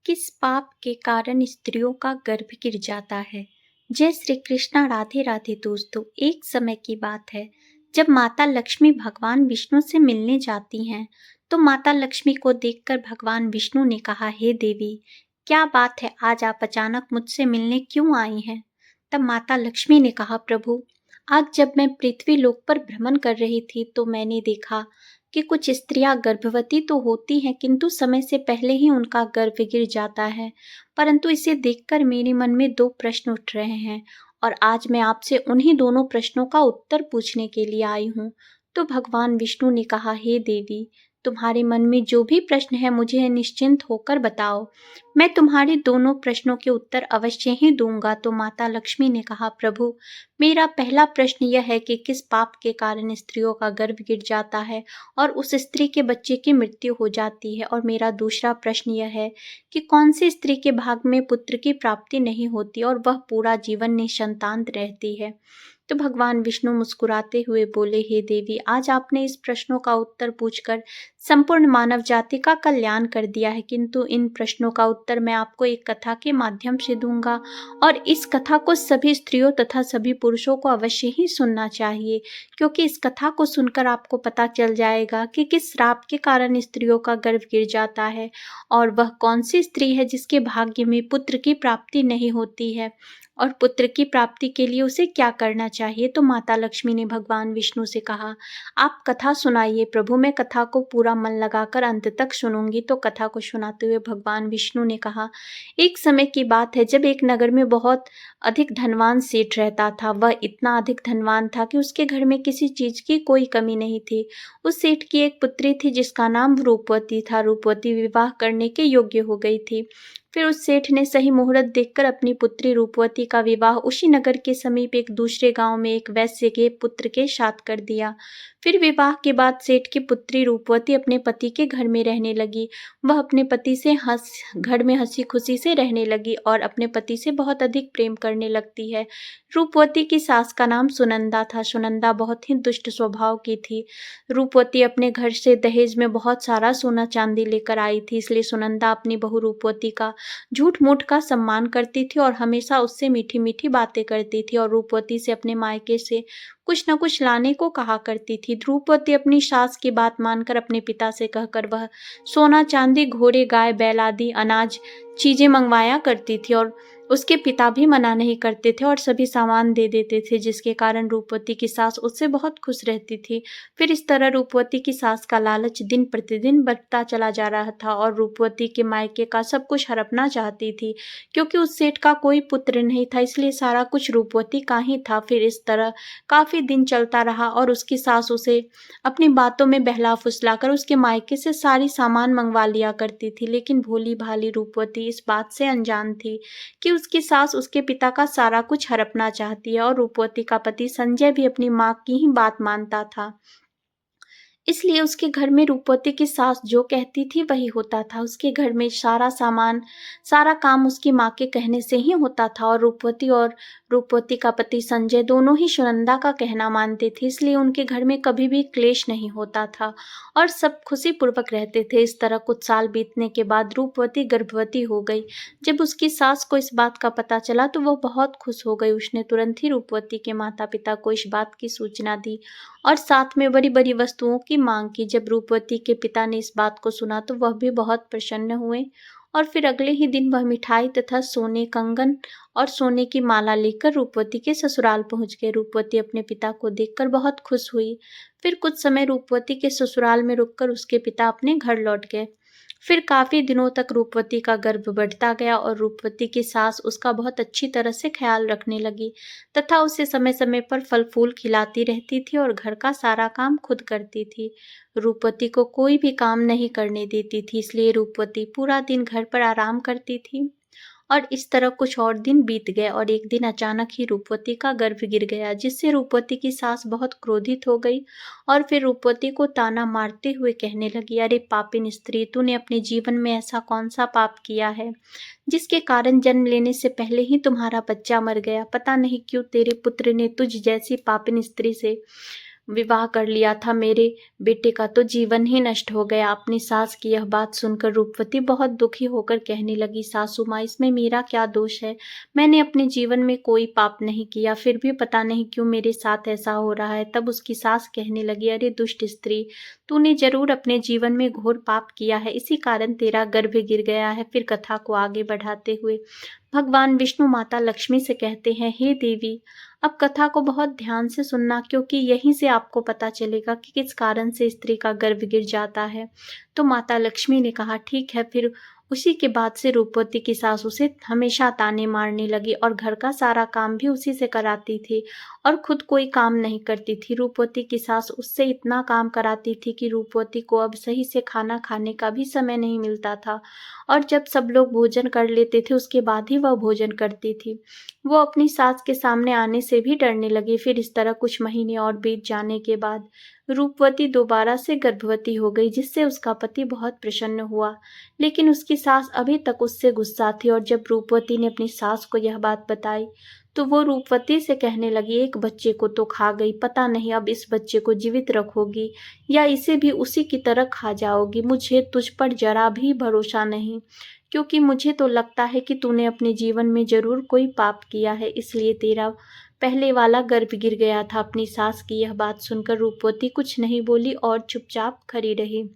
किस पाप के कारण स्त्रियों का गर्भ गिर जाता है। जय श्री कृष्णा। राधे राधे दोस्तों। एक समय की बात है जब माता लक्ष्मी भगवान विष्णु से मिलने जाती हैं तो माता लक्ष्मी को देखकर भगवान विष्णु ने कहा, हे देवी, क्या बात है, आज आप अचानक मुझसे मिलने क्यों आई हैं। तब माता लक्ष्मी ने कहा, प्रभु, आज जब मैं पृथ्वी लोक पर भ्रमण कर रही थी तो मैंने देखा कि कुछ स्त्रियां गर्भवती तो होती हैं किंतु समय से पहले ही उनका गर्भ गिर जाता है। परंतु इसे देखकर मेरे मन में दो प्रश्न उठ रहे हैं और आज मैं आपसे उन्हीं दोनों प्रश्नों का उत्तर पूछने के लिए आई हूँ। तो भगवान विष्णु ने कहा, हे देवी, तुम्हारे मन में जो भी प्रश्न है मुझे निश्चिंत होकर बताओ, मैं तुम्हारे दोनों प्रश्नों के उत्तर अवश्य ही दूंगा। तो माता लक्ष्मी ने कहा, प्रभु, मेरा पहला प्रश्न यह है कि किस पाप के कारण स्त्रियों का गर्भ गिर जाता है और उस स्त्री के बच्चे की मृत्यु हो जाती है। और मेरा दूसरा प्रश्न यह है कि कौन सी स्त्री के भाग में पुत्र की प्राप्ति नहीं होती और वह पूरा जीवन निसंतान रहती है। तो भगवान विष्णु मुस्कुराते हुए बोले, हे देवी, आज आपने इस प्रश्नों का उत्तर पूछकर संपूर्ण मानव जाति का कल्याण कर दिया है, किंतु इन प्रश्नों का उत्तर मैं आपको एक कथा के माध्यम से दूंगा और इस कथा को सभी स्त्रियों तथा सभी पुरुषों को अवश्य ही सुनना चाहिए, क्योंकि इस कथा को सुनकर आपको पता चल जाएगा कि किस श्राप के कारण स्त्रियों का गर्भ गिर जाता है और वह कौन सी स्त्री है जिसके भाग्य में पुत्र की प्राप्ति नहीं होती है और पुत्र की प्राप्ति के लिए उसे क्या करना चाहिए। तो माता लक्ष्मी ने भगवान विष्णु से कहा, आप कथा सुनाइए प्रभु, मैं कथा को पूरा मन लगाकर अंत तक सुनूंगी। तो कथा को सुनाते हुए भगवान विष्णु ने कहा, एक समय की बात है जब एक नगर में बहुत अधिक धनवान सेठ रहता था। वह इतना अधिक धनवान था कि उसके घर में किसी चीज की कोई कमी नहीं थी। उस सेठ की एक पुत्री थी जिसका नाम रूपवती था। रूपवती विवाह करने के योग्य हो गई थी। फिर उस सेठ ने सही मुहूर्त देखकर अपनी पुत्री रूपवती का विवाह उसी नगर के समीप एक दूसरे गांव में एक वैश्य के पुत्र के साथ कर दिया। फिर विवाह के बाद सेठ की पुत्री रूपवती अपने पति के घर में रहने लगी। वह अपने पति से घर में हंसी खुशी से रहने लगी और अपने पति से बहुत अधिक प्रेम करने लगती है। रूपवती की सास का नाम सुनंदा था। सुनंदा बहुत ही दुष्ट स्वभाव की थी। रूपवती अपने घर से दहेज में बहुत सारा सोना चांदी लेकर आई थी, इसलिए सुनंदा अपनी बहू रूपवती का झूठ मूठ का सम्मान करती थी और हमेशा उससे मीठी मीठी बातें करती थी और रूपवती से अपने मायके से कुछ न कुछ लाने को कहा करती थी। रूपवती अपनी सास की बात मानकर अपने पिता से कहकर वह सोना चांदी, घोड़े, गाय, बैल आदि अनाज चीजें मंगवाया करती थी और उसके पिता भी मना नहीं करते थे और सभी सामान दे देते थे, जिसके कारण रूपवती की सास उससे बहुत खुश रहती थी। फिर इस तरह रूपवती की सास का लालच दिन प्रतिदिन बढ़ता चला जा रहा था और रूपवती के मायके का सब कुछ हड़पना चाहती थी। क्योंकि उस सेठ का कोई पुत्र नहीं था, इसलिए सारा कुछ रूपवती का ही था। फिर इस तरह काफी दिन चलता रहा और उसकी सास उसे अपनी बातों में बहला फुसलाकर उसके मायके से सारी सामान मंगवा लिया करती थी। लेकिन भोली भाली रूपवती इस बात से अनजान थी कि उसकी सास उसके पिता का सारा कुछ हड़पना चाहती है और रूपवती का पति संजय भी अपनी माँ की ही बात मानता था। इसलिए उसके घर में रूपवती की सास जो कहती थी वही होता था। उसके घर में सारा सामान, सारा काम उसकी माँ के कहने से ही होता था और रूपवती का पति संजय दोनों ही सुनंदा का कहना मानते थे, इसलिए उनके घर में कभी भी क्लेश नहीं होता था और सब खुशी पूर्वक रहते थे। इस तरह कुछ साल बीतने के बाद रूपवती गर्भवती हो गई। जब उसकी सास को इस बात का पता चला तो वह बहुत खुश हो गई। उसने तुरंत ही रूपवती के माता पिता को इस बात की सूचना दी और साथ में बड़ी बड़ी वस्तुओं की मांग की। जब रूपवती के पिता ने इस बात को सुना तो वह भी बहुत प्रसन्न हुए और फिर अगले ही दिन वह मिठाई तथा सोने, कंगन और सोने की माला लेकर रूपवती के ससुराल पहुंच गए। रूपवती अपने पिता को देखकर बहुत खुश हुई। फिर कुछ समय रूपवती के ससुराल में रुककर उसके पिता अपने घर लौट गए। फिर काफी दिनों तक रूपवती का गर्भ बढ़ता गया और रूपवती की सास उसका बहुत अच्छी तरह से ख्याल रखने लगी तथा उसे समय समय पर फल फूल खिलाती रहती थी और घर का सारा काम खुद करती थी। रूपवती को कोई भी काम नहीं करने देती थी, इसलिए रूपवती पूरा दिन घर पर आराम करती थी। और इस तरह कुछ और दिन बीत गए और एक दिन अचानक ही रूपवती का गर्भ गिर गया, जिससे रूपवती की सास बहुत क्रोधित हो गई और फिर रूपवती को ताना मारते हुए कहने लगी, अरे पापिन स्त्री, तूने अपने जीवन में ऐसा कौन सा पाप किया है जिसके कारण जन्म लेने से पहले ही तुम्हारा बच्चा मर गया। पता नहीं क्यों तेरे पुत्र ने तुझ जैसी पापिन स्त्री से विवाह कर लिया था, मेरे बेटे का तो जीवन ही नष्ट हो गया। अपनी सास की यह बात सुनकर रूपवती बहुत दुखी होकर कहने लगी, सासू माँ, इसमें मेरा क्या दोष है? मैंने अपने जीवन में कोई पाप नहीं किया, फिर भी पता नहीं क्यों मेरे साथ ऐसा हो रहा है। तब उसकी सास कहने लगी, अरे दुष्ट स्त्री, तूने जरूर अपने जीवन में घोर पाप किया है, इसी कारण तेरा गर्भ गिर गया है। फिर कथा को आगे बढ़ाते हुए भगवान विष्णु माता लक्ष्मी से कहते हैं, हे देवी, अब कथा को बहुत ध्यान से सुनना, क्योंकि यहीं से आपको पता चलेगा कि किस कारण से स्त्री का गर्भ गिर जाता है। तो माता लक्ष्मी ने कहा, ठीक है। फिर उसी के बाद से रूपवती की सास उसे हमेशा ताने मारने लगी और घर का सारा काम भी उसी से कराती थी और खुद कोई काम नहीं करती थी। रूपवती की सास उससे इतना काम कराती थी कि रूपवती को अब सही से खाना खाने का भी समय नहीं मिलता था और जब सब लोग भोजन कर लेते थे उसके बाद ही वह भोजन करती थी। वो अपनी सास के सामने आने से भी डरने लगी। फिर इस तरह कुछ महीने और बीत जाने के बाद रूपवती दोबारा से गर्भवती हो गई, जिससे उसका पति बहुत प्रसन्न हुआ। लेकिन उसकी सास अभी तक उससे गुस्सा थी और जब रूपवती ने अपनी सास को यह बात बताई तो वो रूपवती से कहने लगी, एक बच्चे को तो खा गई, पता नहीं अब इस बच्चे को जीवित रखोगी या इसे भी उसी की तरह खा जाओगी। मुझे तुझ पर जरा भी भरोसा नहीं, क्योंकि मुझे तो लगता है कि तूने अपने जीवन में जरूर कोई पाप किया है, इसलिए तेरा पहले वाला गर्भ गिर गया था। अपनी सास की यह बात सुनकर रूपवती कुछ नहीं बोली और चुपचाप खड़ी रही।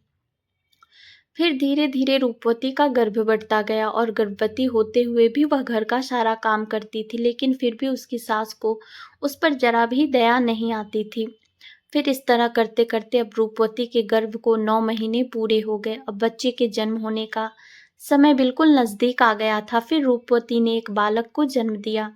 फिर धीरे धीरे रूपवती का गर्भ बढ़ता गया और गर्भवती होते हुए भी वह घर का सारा काम करती थी, लेकिन फिर भी उसकी सास को उस पर जरा भी दया नहीं आती थी। फिर इस तरह करते करते अब रूपवती के गर्भ को 9 महीने पूरे हो गए। अब बच्चे के जन्म होने का समय बिल्कुल नजदीक आ गया था। फिर रूपवती ने एक बालक को जन्म दिया,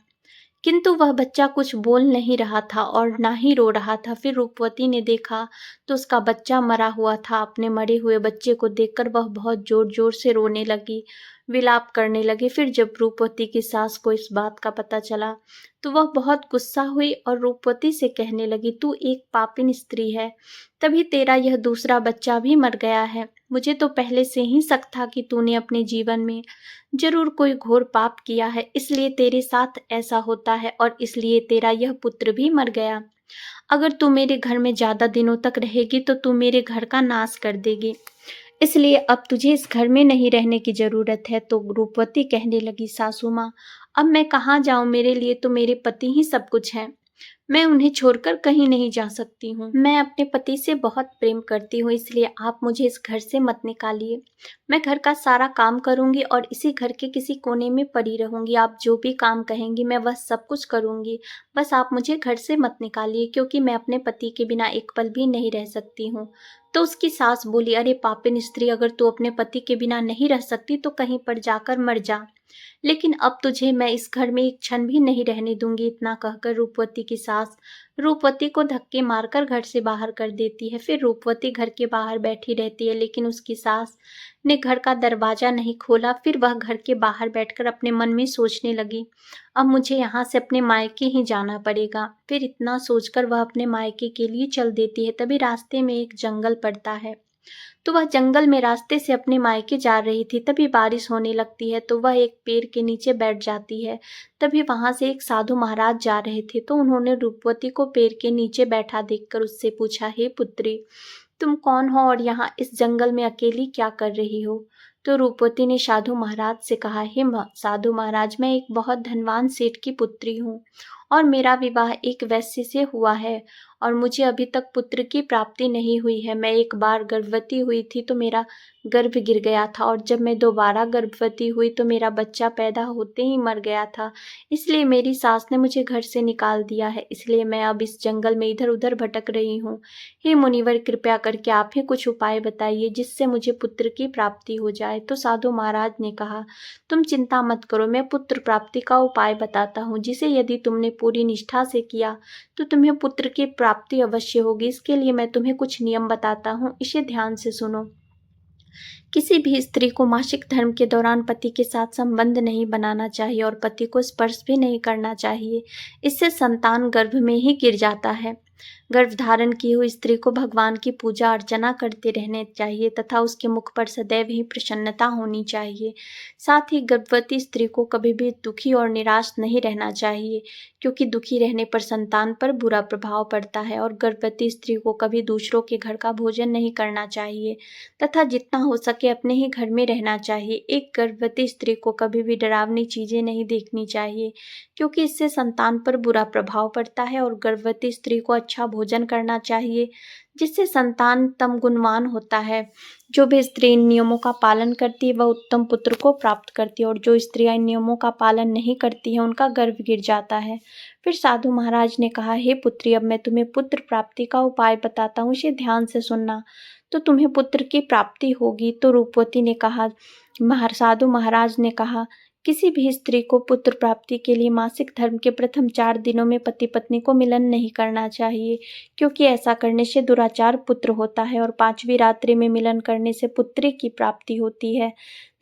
किंतु वह बच्चा कुछ बोल नहीं रहा था और ना ही रो रहा था। फिर रूपवती ने देखा तो उसका बच्चा मरा हुआ था। अपने मरे हुए बच्चे को देखकर वह बहुत जोर जोर से रोने लगी, विलाप करने लगी। फिर जब रूपवती की सास को इस बात का पता चला तो वह बहुत गुस्सा हुई और रूपवती से कहने लगी, तू एक पापिन स्त्री है, तभी तेरा यह दूसरा बच्चा भी मर गया है। मुझे तो पहले से ही शक था कि तूने अपने जीवन में जरूर कोई घोर पाप किया है, इसलिए तेरे साथ ऐसा होता है और इसलिए तेरा यह पुत्र भी मर गया। अगर तू मेरे घर में ज्यादा दिनों तक रहेगी तो तू मेरे घर का नाश कर देगी, इसलिए अब तुझे इस घर में नहीं रहने की जरूरत है। तो रूपवती कहने लगी, सासू माँ, अब मैं कहाँ जाऊँ? मेरे लिए तो मेरे पति ही सब कुछ है, मैं उन्हें छोड़कर कहीं नहीं जा सकती हूँ। मैं अपने पति से बहुत प्रेम करती हूँ, इसलिए आप मुझे इस घर से मत निकालिए। मैं घर का सारा काम करूंगी और इसी घर के किसी कोने में पड़ी रहूंगी। आप जो भी काम कहेंगी मैं वह सब कुछ करूंगी, बस आप मुझे घर से मत निकालिए, क्योंकि मैं अपने पति के बिना एक पल भी नहीं रह सकती हूँ। तो उसकी सास बोली, अरे पापिन स्त्री, अगर तू अपने पति के बिना नहीं रह सकती तो कहीं पर जाकर मर जा, लेकिन अब तुझे मैं इस घर में एक क्षण भी नहीं रहने दूंगी। इतना कहकर रूपवती की सास रूपवती को धक्के मारकर घर से बाहर कर देती है। फिर रूपवती घर के बाहर बैठी रहती है, लेकिन उसकी सास ने घर का दरवाजा नहीं खोला। फिर वह घर के बाहर बैठकर अपने मन में सोचने लगी, अब मुझे यहाँ से अपने मायके ही जाना पड़ेगा। फिर इतना सोचकर वह अपने मायके के लिए चल देती है। तभी रास्ते में एक जंगल पड़ता है, तो वह जंगल में रास्ते से अपने मायके जा रही थी। तभी बारिश होने लगती है, तो वह एक पेड़ के नीचे बैठ जाती है। तभी वहां से एक साधु महाराज जा रहे थे, तो उन्होंने रूपवती को पेड़ के नीचे बैठा देखकर उससे पूछा, हे पुत्री, तुम कौन हो और यहाँ इस जंगल में अकेली क्या कर रही हो? तो रूपवती ने साधु महाराज से कहा, हे साधु महाराज, मैं एक बहुत धनवान सेठ की पुत्री हूँ और मेरा विवाह एक वैश्य से हुआ है और मुझे अभी तक पुत्र की प्राप्ति नहीं हुई है। मैं एक बार गर्भवती हुई थी तो मेरा गर्भ गिर गया था और जब मैं दोबारा गर्भवती हुई तो मेरा बच्चा पैदा होते ही मर गया था, इसलिए मेरी सास ने मुझे घर से निकाल दिया है। इसलिए मैं अब इस जंगल में इधर उधर भटक रही हूँ। हे मुनिवर, कृपया करके आप ही कुछ उपाय बताइए जिससे मुझे पुत्र की प्राप्ति हो जाए। तो साधु महाराज ने कहा, तुम चिंता मत करो, मैं पुत्र प्राप्ति का उपाय बताता हूँ, जिसे यदि तुमने पूरी निष्ठा से किया तो तुम्हें पुत्र की प्राप्ति अवश्य होगी। इसके लिए मैं तुम्हें कुछ नियम बताता हूँ, इसे ध्यान से सुनो। किसी भी स्त्री को मासिक धर्म के दौरान पति के साथ संबंध नहीं बनाना चाहिए और पति को स्पर्श भी नहीं करना चाहिए। इससे संतान गर्भ में ही गिर जाता है। गर्भधारण की हुई स्त्री को भगवान की पूजा अर्चना करते रहने चाहिए तथा उसके मुख पर सदैव ही प्रसन्नता होनी चाहिए। साथ ही गर्भवती स्त्री को कभी भी दुखी और निराश नहीं रहना चाहिए, क्योंकि दुखी रहने पर संतान पर बुरा प्रभाव पड़ता है। और गर्भवती स्त्री को कभी दूसरों के घर का भोजन नहीं करना चाहिए तथा जितना हो सके अपने ही घर में रहना चाहिए। एक गर्भवती स्त्री को कभी भी डरावनी चीजें नहीं देखनी चाहिए, क्योंकि इससे संतान पर बुरा प्रभाव पड़ता है। और गर्भवती स्त्री को अच्छा भोजन करना चाहिए, जिससे संतान तम गुणवान होता है। जो भी स्त्री इन नियमों का पालन करती है वह उत्तम पुत्र को प्राप्त करती है, और जो स्त्रियां इन नियमों का पालन नहीं करती हैं उनका गर्भ गिर जाता है। फिर साधु महाराज ने कहा, हे पुत्री, अब मैं तुम्हें पुत्र प्राप्ति का उपाय बताता हूँ, इसे ध्यान से सुनना, तो तुम्हें पुत्र की प्राप्ति होगी। तो रूपवती ने कहा, साधु महाराज ने कहा, किसी भी स्त्री को पुत्र प्राप्ति के लिए मासिक धर्म के प्रथम 4 दिनों में पति पत्नी को मिलन नहीं करना चाहिए, क्योंकि ऐसा करने से दुराचार पुत्र होता है। और 5वीं रात्रि में मिलन करने से पुत्री की प्राप्ति होती है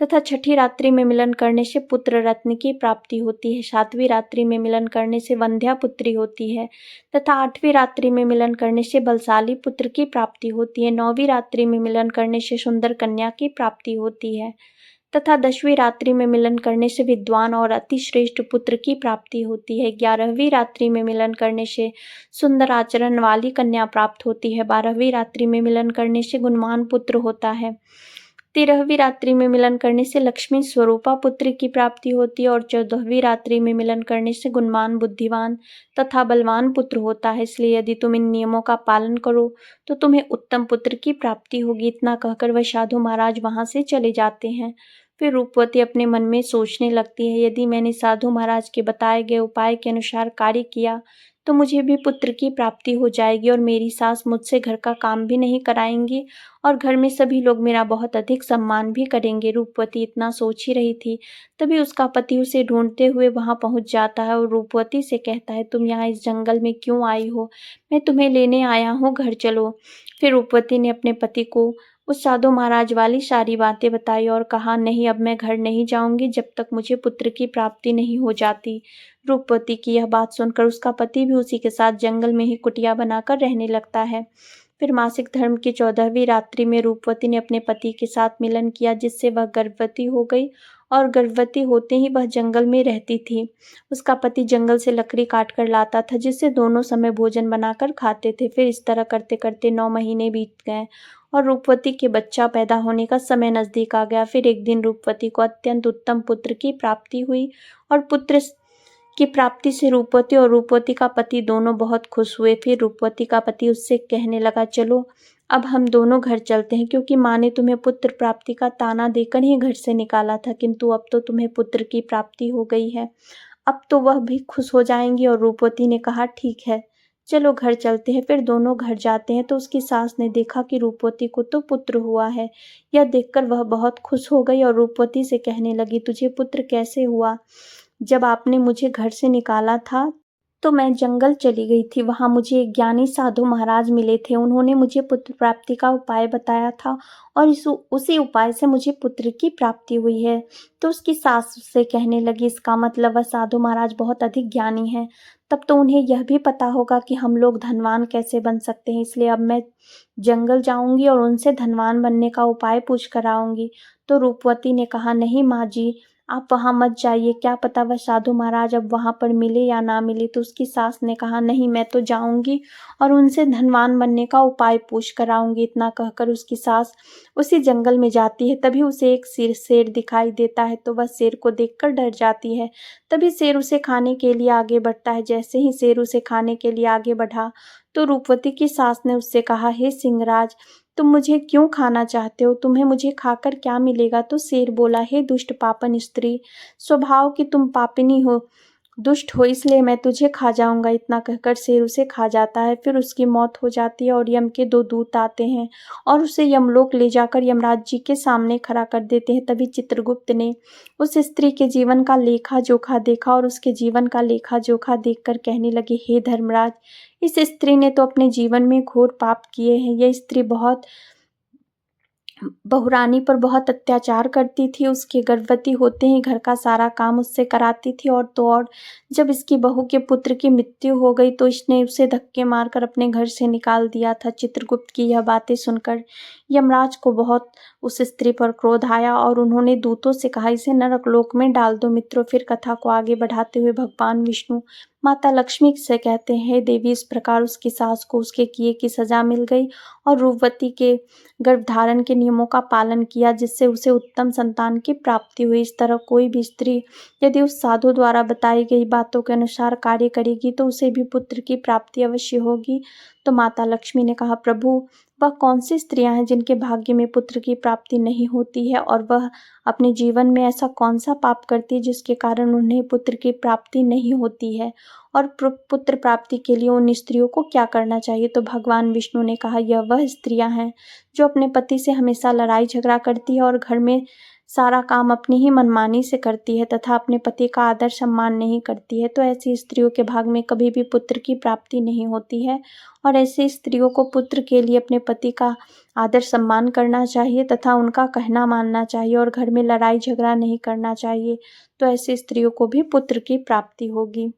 तथा 6ठी रात्रि में मिलन करने से पुत्र रत्न की प्राप्ति होती है। 7वीं रात्रि में मिलन करने से वंध्या पुत्री होती है तथा 8वीं रात्रि में मिलन करने से बलशाली पुत्र की प्राप्ति होती है। 9वीं रात्रि में मिलन करने से सुंदर कन्या की प्राप्ति होती है तथा 10वीं रात्रि में मिलन करने से विद्वान और अति श्रेष्ठ पुत्र की प्राप्ति होती है। 11वीं रात्रि में मिलन करने से सुंदर आचरण वाली कन्या प्राप्त होती है। 12वीं रात्रि में मिलन करने से गुणवान पुत्र होता है। 13वीं रात्रि में मिलन करने से लक्ष्मी स्वरूपा पुत्र की प्राप्ति होती है। और 14वीं रात्रि में मिलन करने से गुणवान, बुद्धिवान तथा बलवान पुत्र होता है। इसलिए यदि तुम इन नियमों का पालन करो तो तुम्हें उत्तम पुत्र की प्राप्ति होगी। इतना कहकर वह साधु महाराज वहां से चले जाते हैं। फिर रूपवती अपने मन में सोचने लगती है, यदि मैंने साधु महाराज के बताए गए उपाय के अनुसार कार्य किया तो मुझे भी पुत्र की प्राप्ति हो जाएगी और मेरी सास मुझसे घर का काम भी नहीं कराएंगी और घर में सभी लोग मेरा बहुत अधिक सम्मान भी करेंगे। रूपवती इतना सोच ही रही थी, तभी उसका पति उसे ढूंढते हुए वहां पहुंच जाता है और रूपवती से कहता है, तुम यहाँ इस जंगल में क्यों आई हो? मैं तुम्हें लेने आया हूँ, घर चलो। फिर रूपवती ने अपने पति को उस साधु महाराज वाली सारी बातें बताई और कहा, नहीं, अब मैं घर नहीं जाऊंगी जब तक मुझे पुत्र की प्राप्ति नहीं हो जाती। रूपवती की यह बात सुनकर उसका पति भी उसी के साथ जंगल में ही कुटिया बनाकर रहने लगता है। फिर मासिक धर्म की 14वीं रात्रि में रूपवती ने अपने पति के साथ मिलन किया, जिससे वह गर्भवती हो गई और गर्भवती होते ही वह जंगल में रहती थी। उसका पति जंगल से लकड़ी काट कर लाता था, जिससे दोनों समय भोजन बनाकर खाते थे। फिर इस तरह करते करते 9 महीने बीत गए और रूपवती के बच्चा पैदा होने का समय नजदीक आ गया। फिर एक दिन रूपवती को अत्यंत उत्तम पुत्र की प्राप्ति हुई और पुत्र की प्राप्ति से रूपवती और रूपवती का पति दोनों बहुत खुश हुए। फिर रूपवती का पति उससे कहने लगा, चलो अब हम दोनों घर चलते हैं, क्योंकि माँ ने तुम्हें पुत्र प्राप्ति का ताना देकर ही घर से निकाला था, किंतु अब तो तुम्हें पुत्र की प्राप्ति हो गई है, अब तो वह भी खुश हो जाएंगी। और रूपवती ने कहा, ठीक है, चलो घर चलते हैं। फिर दोनों घर जाते हैं तो उसकी सास ने देखा कि रूपवती को तो पुत्र हुआ है। यह देखकर वह बहुत खुश हो गई और रूपवती से कहने लगी, तुझे पुत्र कैसे हुआ? जब आपने मुझे घर से निकाला था तो मैं जंगल चली गई थी, वहां मुझे एक ज्ञानी साधु महाराज मिले थे। उन्होंने मुझे पुत्र प्राप्ति का उपाय बताया था और उसी उपाय से मुझे पुत्र की प्राप्ति हुई है। तो उसकी सास से कहने लगी, इसका मतलब वह साधु महाराज बहुत अधिक ज्ञानी हैं, तब तो उन्हें यह भी पता होगा कि हम लोग धनवान कैसे बन सकते हैं। इसलिए अब मैं जंगल जाऊंगी और उनसे धनवान बनने का उपाय पूछ कर आऊंगी। तो रूपवती ने कहा, नहीं माँ जी, आप वहां मत जाइए, क्या पता वह साधु महाराज अब वहां पर मिले या ना मिले। तो उसकी सास ने कहा, नहीं, मैं तो जाऊंगी और उनसे धनवान बनने का उपाय पूछ कर आऊंगी। इतना कहकर उसकी सास उसी जंगल में जाती है। तभी उसे एक शेर दिखाई देता है, तो वह शेर को देखकर डर जाती है। तभी शेर उसे खाने के लिए आगे बढ़ता है। जैसे ही शेर उसे खाने के लिए आगे बढ़ा तो रूपवती की सास ने उससे कहा, हे सिंहराज, तुम मुझे क्यों खाना चाहते हो? तुम्हें मुझे खाकर क्या मिलेगा? तो शेर बोला, हे दुष्ट पापन स्त्री, स्वभाव की तुम पापिनी हो, दुष्ट हो, इसलिए मैं तुझे खा जाऊंगा। इतना कहकर शेर उसे खा जाता है। फिर उसकी मौत हो जाती है और यम के 2 दूत आते हैं और उसे यमलोक ले जाकर यमराज जी के सामने खड़ा कर देते हैं। तभी चित्रगुप्त ने उस स्त्री के जीवन का लेखा जोखा देखा और उसके जीवन का लेखा जोखा देखकर कहने लगे, हे धर्मराज, इस स्त्री ने तो अपने जीवन में घोर पाप किए हैं। यह स्त्री बहुत बहुरानी पर बहुत अत्याचार करती थी, उसके गर्भवती होते ही घर का सारा काम उससे कराती थी। और तो और जब इसकी बहू के पुत्र की मृत्यु हो गई तो इसने उसे धक्के मारकर अपने घर से निकाल दिया था। चित्रगुप्त की यह बातें सुनकर यमराज को बहुत उस स्त्री पर क्रोध आया और उन्होंने दूतों से कहा, इसे नरकलोक में डाल दो। मित्रों, फिर कथा को आगे बढ़ाते हुए भगवान विष्णु माता लक्ष्मी से कहते हैं, हे देवी, इस प्रकार उसकी सास को उसके किए की सजा मिल गई और रूपवती के गर्भधारण के नियमों का पालन किया, जिससे उसे उत्तम संतान की प्राप्ति हुई। इस तरह कोई भी स्त्री यदि उस साधु द्वारा बताई गई बातों के अनुसार कार्य करेगी तो उसे भी पुत्र की प्राप्ति अवश्य होगी। तो माता लक्ष्मी ने कहा, प्रभु, वह कौन सी स्त्रियां हैं जिनके भाग्य में पुत्र की प्राप्ति नहीं होती है, और वह अपने जीवन में ऐसा कौन सा पाप करती है जिसके कारण उन्हें पुत्र की प्राप्ति नहीं होती है, और पुत्र प्राप्ति के लिए उन स्त्रियों को क्या करना चाहिए। तो भगवान विष्णु ने कहा, यह वह स्त्रियां हैं जो अपने पति से हमेशा लड़ाई झगड़ा करती है और घर में सारा काम अपनी ही मनमानी से करती है तथा अपने पति का आदर सम्मान नहीं करती है। तो ऐसी स्त्रियों के भाग में कभी भी पुत्र की प्राप्ति नहीं होती है, और ऐसी स्त्रियों को पुत्र के लिए अपने पति का आदर सम्मान करना चाहिए तथा उनका कहना मानना चाहिए और घर में लड़ाई झगड़ा नहीं करना चाहिए। तो ऐसी स्त्रियों को भी पुत्र की प्राप्ति होगी।